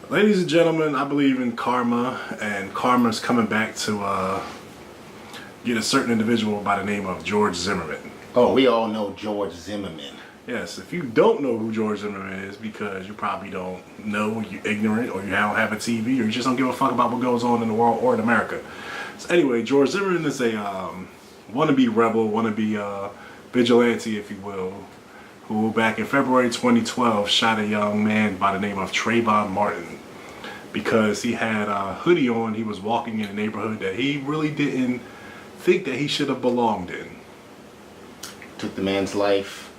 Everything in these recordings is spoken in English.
Ladies and gentlemen, I believe in karma, and karma's coming back to get a certain individual by the name of George Zimmerman. Oh, we all know George Zimmerman. Yes, if you don't know who George Zimmerman is, because you probably don't know, you're ignorant, or you don't have a TV, or you just don't give a fuck about what goes on in the world or in America. So anyway, George Zimmerman is a wannabe rebel, wannabe vigilante, if you will, who back in February 2012 shot a young man by the name of Trayvon Martin because he had a hoodie on. He was walking in a neighborhood that he really didn't think that he should have belonged in. Took the man's life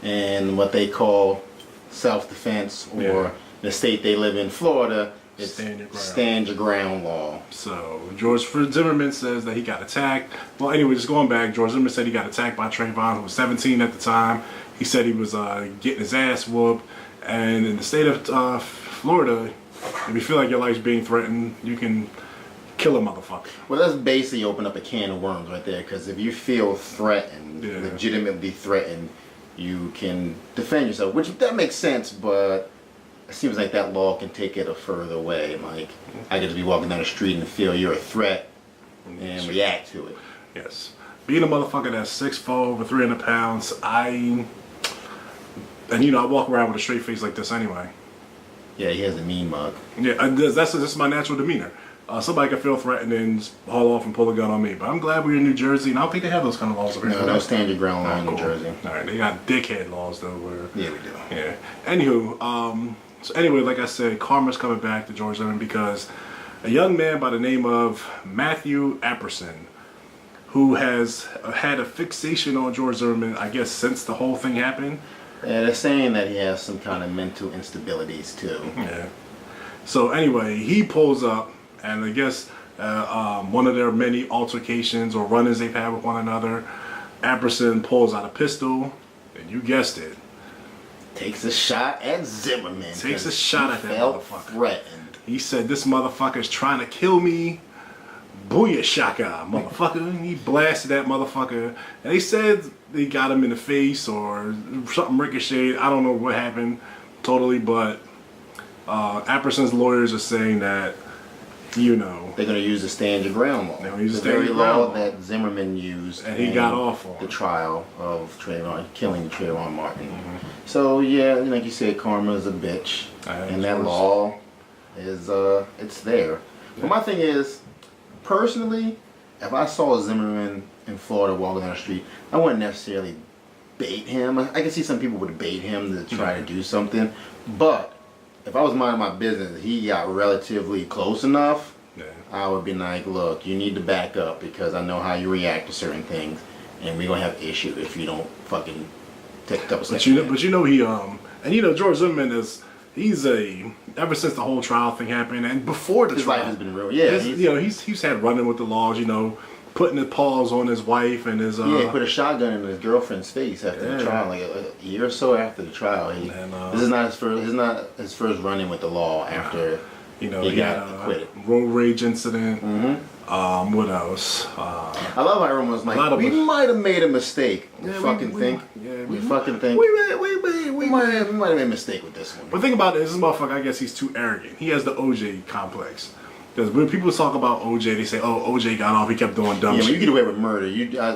in what they call self-defense, or the state they live in, Florida, it's stand your ground law. So George Zimmerman says that he got attacked. Well, anyway, just going back, George Zimmerman said he got attacked by Trayvon, who was 17 at the time. He said he was getting his ass whooped. And in the state of Florida, if you feel like your life's being threatened, you can kill a motherfucker. Well, that's basically open up a can of worms right there, because if you feel threatened, legitimately threatened, you can defend yourself, which that makes sense, but it seems like that law can take it a further way. Like, I could just be walking down the street and feel you're a threat and react to it. Yes. Being a motherfucker that's 6'4", over 300 pounds, I walk around with a straight face like this anyway. Yeah, he has a mean mug. Yeah, that's my natural demeanor. Somebody can feel threatened and haul off and pull a gun on me. But I'm glad we're in New Jersey, and I don't think they have those kind of laws over here. No, don't stand your ground law in New Jersey. All right, they got dickhead laws, though. Yeah, we do. Yeah. Anywho, so anyway, like I said, karma's coming back to George Zimmerman because a young man by the name of Matthew Apperson, who has had a fixation on George Zimmerman, I guess, since the whole thing happened. Yeah, they're saying that he has some kind of mental instabilities, too. Yeah. So anyway, he pulls up, and I guess one of their many altercations or run-ins they've had with one another, Apperson pulls out a pistol, and you guessed it. Takes a shot at Zimmerman. Takes a shot at that motherfucker. Threatened. He said, "This motherfucker's trying to kill me. Booyah, motherfucker." He blasted that motherfucker. And they said they got him in the face or something ricocheted. I don't know what happened totally, but Apperson's lawyers are saying that, they're going to use the stand your ground law. They're going to use the very law that Zimmerman used. And he got off on the trial of killing Trayvon Martin. Mm-hmm. So, yeah, like you said, karma is a bitch. And that law is, it's there. But my thing is, personally, if I saw Zimmerman in Florida walking down the street, I wouldn't necessarily bait him. I can see some people would bait him to try to do something. But if I was minding my business, he got relatively close enough, I would be like, look, you need to back up because I know how you react to certain things, and we're going to have issue if you don't fucking take a couple steps. But George Zimmerman is... ever since the whole trial thing happened, and before the his trial, life has been real. Yeah, he's had running with the laws. Putting his paws on his wife and his. He put a shotgun in his girlfriend's face after the trial, like a year or so after the trial. This is not his first. This is not his first running with the law after. He got acquitted. Road rage incident. Mm-hmm. What else? I love how everyone was like, we might have made a mistake. We fucking think. We might have made a mistake with this one. But think about this motherfucker, I guess he's too arrogant. He has the OJ complex. Because when people talk about OJ, they say, "Oh, OJ got off. He kept doing dumb shit." Yeah, when you get away with murder, I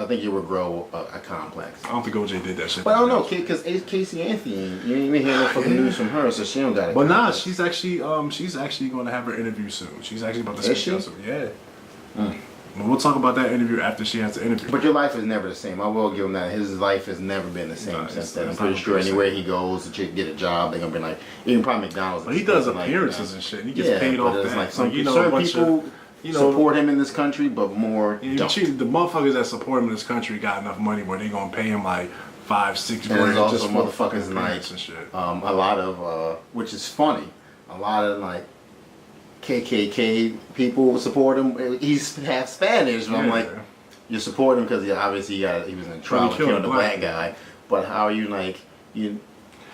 think you would grow a complex. I don't think OJ did that shit. But I don't know, because Casey Anthony, you ain't hear no fucking news from her, so she don't got it. But nah, she's actually going to have her interview soon. She's actually about to speak soon. Yeah. But we'll talk about that interview after she has the interview. But your life is never the same. I will give him that. His life has never been the same since then. I'm pretty sure anywhere he goes to get a job, they're gonna be like, even probably McDonald's. But he does appearances and shit. He gets paid off that. Like certain people support him in this country, but more don't. The motherfuckers that support him in this country got enough money where they gonna pay him like $5-6 grand. There's also just motherfuckers like and shit. A lot of which is funny. A lot of like KKK people support him. He's half Spanish, but I'm like, you support him because obviously he was in trial killing the black guy. But how are you like you?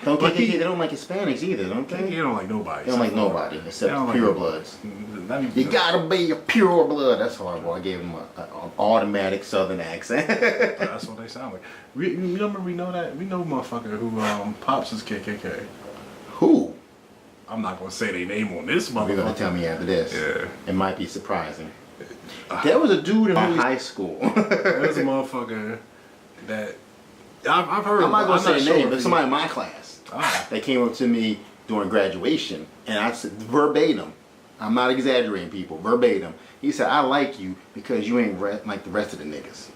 Don't KKK? They don't like Hispanics either, don't they? They don't like nobody. They don't like nobody except pure bloods. You gotta be a pure blood. That's horrible. I gave him an automatic Southern accent. That's what they sound like. We know that. We know motherfucker who pops is KKK. Who? I'm not gonna say their name on this motherfucker. You're gonna tell me after this. Yeah. It might be surprising. There was a dude in high school. There's a motherfucker that I've heard. I'm not gonna say a sure name, but somebody in my class. They came up to me during graduation, and I said verbatim. I'm not exaggerating, people. Verbatim. He said, "I like you because you ain't like the rest of the niggas."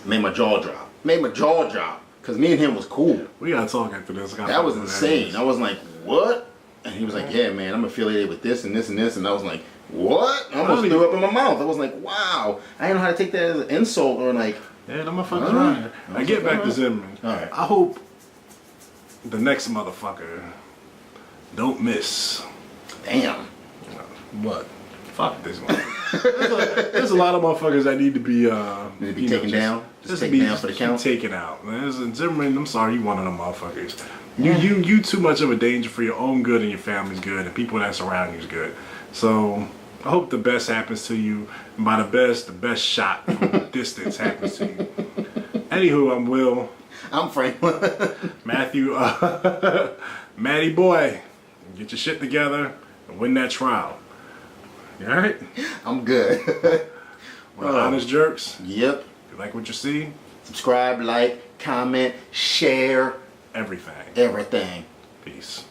Made my jaw drop. Made my jaw drop. Because me and him was cool. We gotta talk after this. That was insane. I was like, what? And he was like, yeah, man, I'm affiliated with this and this and this. And I was like, what? I almost threw up in my mouth. I was like, wow. I didn't know how to take that as an insult or like. Yeah, them motherfuckers right. I get back to Zimmerman. All right. I hope the next motherfucker don't miss. Damn. What? Fuck this one. There's a lot of motherfuckers that need to be taken down. Just taken down for the count. Taken out. Zimmerman, I'm sorry, you one of them motherfuckers. You too much of a danger for your own good and your family's good and people that surround you's good. So I hope the best happens to you. And by the best shot from distance happens to you. Anywho, I'm Will. I'm Franklin. Matthew, Matty boy, get your shit together and win that trial. You alright? I'm good. Honest jerks. Yep. You like what you see? Subscribe, like, comment, share. Everything. Everything. Peace.